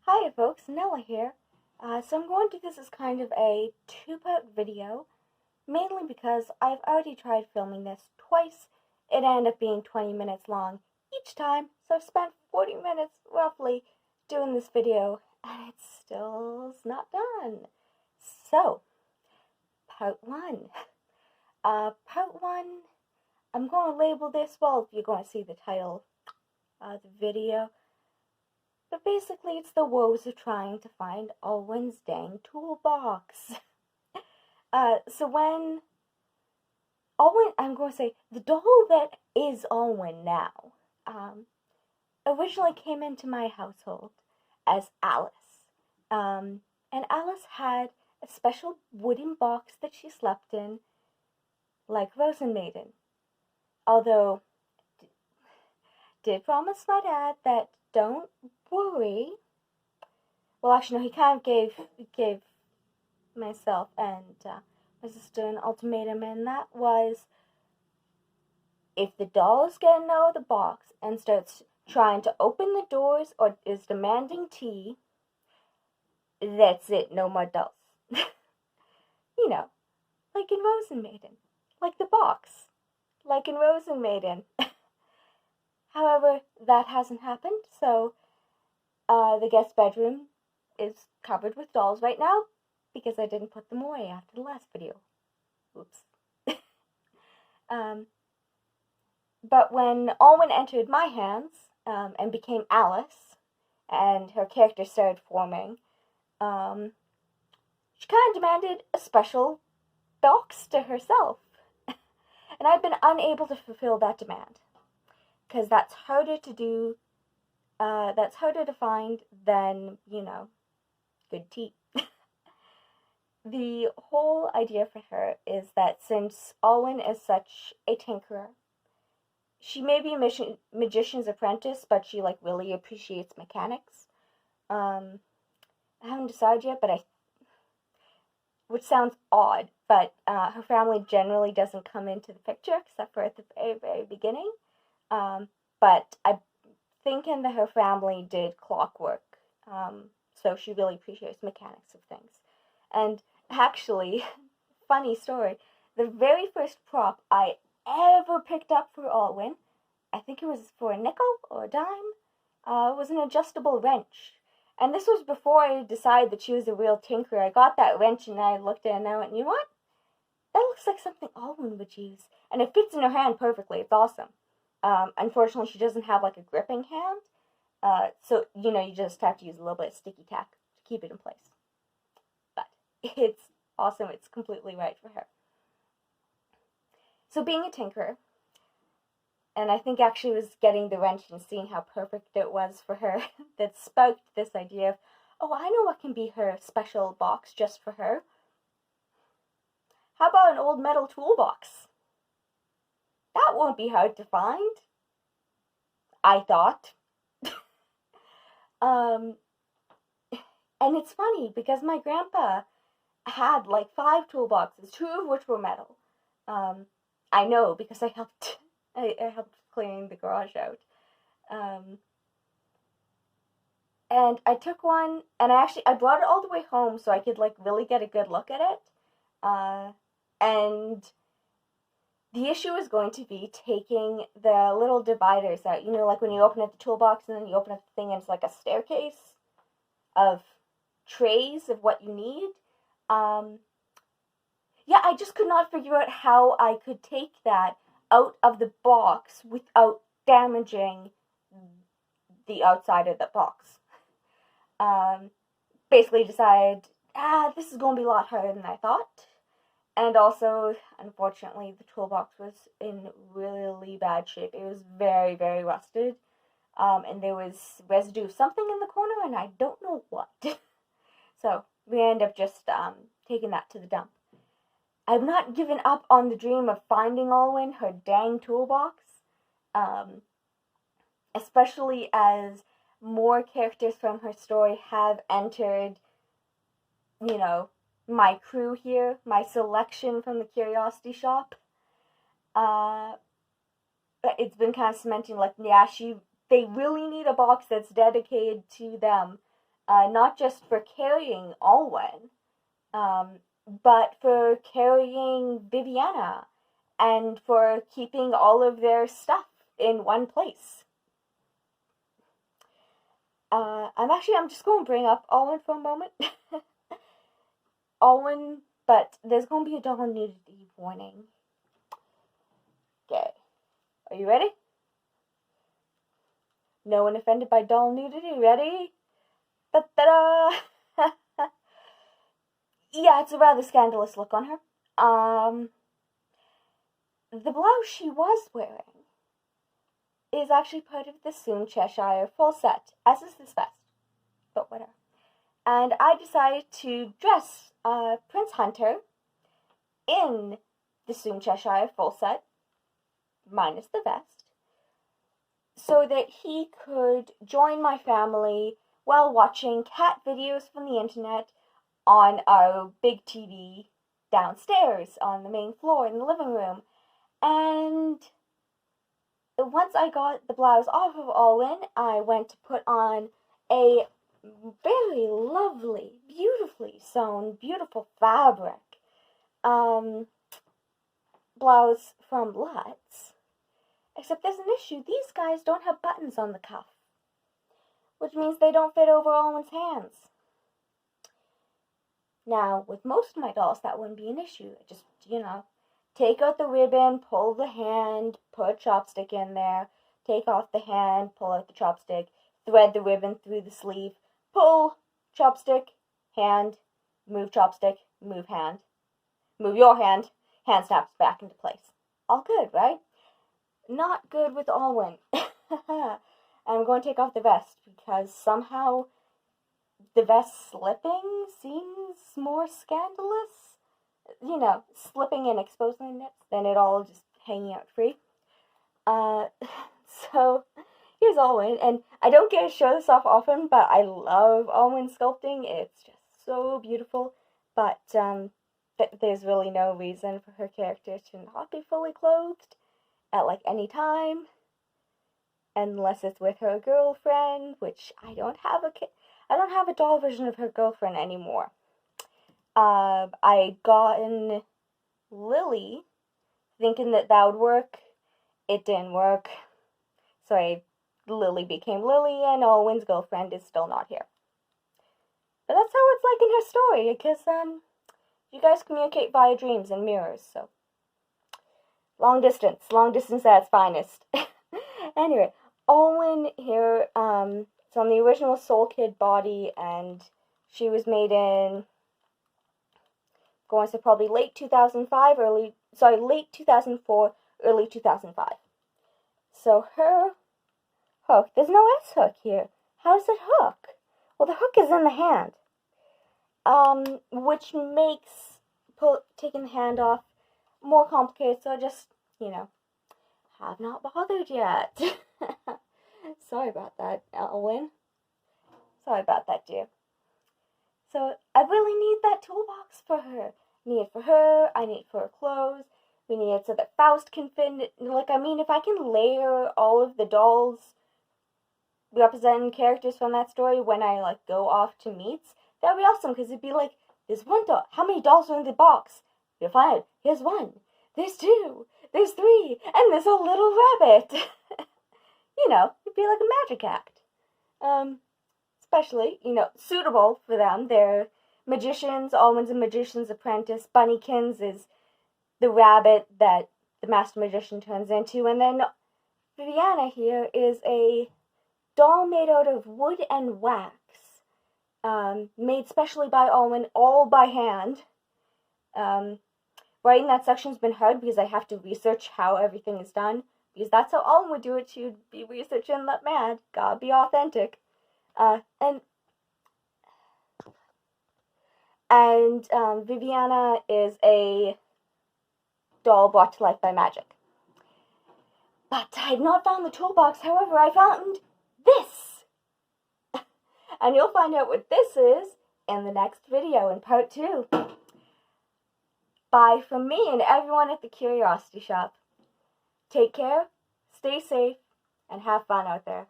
Hi folks, Nella here. So I'm going to do this as kind of a two-part video, mainly because I've already tried filming this twice. It ended up being 20 minutes long each time, so I've spent 40 minutes roughly doing this video, and it's still not done. So, part one. Part one, I'm going to label this, well, you're going to see the title of the video. But basically, it's the woes of trying to find Alwyn's dang toolbox. So when Alwyn, I'm going to say, the doll that is Alwyn now, originally came into my household as Alice. And Alice had a special wooden box that she slept in, like Rosen Maiden. Although, did promise my dad that don't worry. Well, actually, no, he kind of gave myself and my sister an ultimatum, and that was, if the doll is getting out of the box and starts trying to open the doors or is demanding tea, that's it, no more dolls. You know, like in Rosen Maiden. Like the box. Like in Rosen Maiden. However, that hasn't happened, so the guest bedroom is covered with dolls right now because I didn't put them away after the last video. Oops. But when Alwyn entered my hands and became Alice, and her character started forming, she kind of demanded a special box to herself. And I've been unable to fulfill that demand, because that's harder to do, that's harder to find than, good tea. The whole idea for her is that since Alwyn is such a tinkerer, she may be a magician's apprentice, but she really appreciates mechanics. I haven't decided yet, which sounds odd, but her family generally doesn't come into the picture except for at the very, very beginning. But I'm thinking that her family did clockwork, so she really appreciates mechanics of things. And actually, funny story, the very first prop I ever picked up for Alwyn, I think it was for a nickel or a dime, was an adjustable wrench. And this was before I decided that she was a real tinkerer. I got that wrench and I looked at it and I went, you know what? That looks like something Alwyn would use. And it fits in her hand perfectly. It's awesome. Unfortunately, she doesn't have a gripping hand. So, you just have to use a little bit of sticky tack to keep it in place. But it's awesome. It's completely right for her. So being a tinkerer, and I think actually was getting the wrench and seeing how perfect it was for her that sparked this idea of, oh, I know what can be her special box just for her. How about an old metal toolbox? That won't be hard to find, I thought. And it's funny because my grandpa had 5 toolboxes, 2 of which were metal. I know because I helped clearing the garage out. And I took one, and I brought it all the way home so I could really get a good look at it. And the issue is going to be taking the little dividers out. When you open up the toolbox and then you open up the thing and it's like a staircase of trays of what you need. Yeah, I just could not figure out how I could take that out of the box without damaging the outside of the box. Basically decided, this is going to be a lot harder than I thought. And also, unfortunately, the toolbox was in really bad shape. It was very, very rusted. And there was residue of something in the corner, and I don't know what. So, we ended up just taking that to the dump. I've not given up on the dream of finding Alwyn her dang toolbox. Especially as more characters from her story have entered, my crew here, my selection from the Curiosity Shop. It's been kind of cementing, they really need a box that's dedicated to them. not just for carrying Alwyn, but for carrying Viviana, and for keeping all of their stuff in one place. I'm just going to bring up Alwyn for a moment. Alwyn, but there's going to be a doll nudity warning. Okay, are you ready? No one offended by doll nudity, ready? Da-da-da! Yeah, it's a rather scandalous look on her. The blouse she was wearing is actually part of the Soon Cheshire full set, as is this vest, but whatever. And I decided to dress Prince Hunter in the Soon Cheshire full set, minus the vest, so that he could join my family while watching cat videos from the internet on our big TV downstairs on the main floor in the living room. And once I got the blouse off of Alwyn, I went to put on a very lovely, beautifully sewn, beautiful fabric blouse from Lutz. Except there's an issue. These guys don't have buttons on the cuff, which means they don't fit over Alwyn's hands. Now, with most of my dolls, that wouldn't be an issue. Just, take out the ribbon, pull the hand, put a chopstick in there, take off the hand, pull out the chopstick, thread the ribbon through the sleeve, pull, chopstick, hand, move chopstick, move hand, move your hand snaps back into place. All good, right? Not good with Alwyn. I'm going to take off the vest because somehow the vest slipping seems more scandalous. Slipping and exposing the nips than it all just hanging out free. So here's Alwyn, and I don't get to show this off often, but I love Alwyn sculpting. It's just so beautiful. But there's really no reason for her character to not be fully clothed at any time, unless it's with her girlfriend, which I don't have a doll version of her girlfriend anymore. I got in Lily, thinking that would work. It didn't work. So Lily became Lily, and Alwyn's girlfriend is still not here. But that's how it's like in her story, because you guys communicate via dreams and mirrors, so long distance at its finest. Anyway, Alwyn here, it's on the original Soul Kid body, and she was made in, going to probably late 2004, early 2005. So her hook, there's no S hook here. How does it hook? Well, the hook is in the hand, which makes taking the hand off more complicated, so I just, have not bothered yet. Sorry about that, Alwyn. Sorry about that, dear. So I really need that toolbox for her. I need it for her, I need it for her clothes. We need it so that Faust can fit. If I can layer all of the dolls representing characters from that story when I, go off to meets, that would be awesome, because it'd be like, there's one doll. How many dolls are in the box? You'll find, here's one, there's two, there's three, and there's a little rabbit. It'd be like a magic act. Especially, suitable for them. They're magicians. Alwyn's a magician's apprentice. Bunnykins is the rabbit that the master magician turns into. And then Viviana here is a doll made out of wood and wax. Made specially by Alwyn, all by hand. Writing that section's been hard because I have to research how everything is done. Because that's how Alwyn would do it. She'd be researching that mad. Gotta be authentic. And Viviana is a doll brought to life by magic. But I had not found the toolbox. However, I found this. And you'll find out what this is in the next video, in part 2. Bye from me and everyone at the Curiosity Shop. Take care, stay safe, and have fun out there.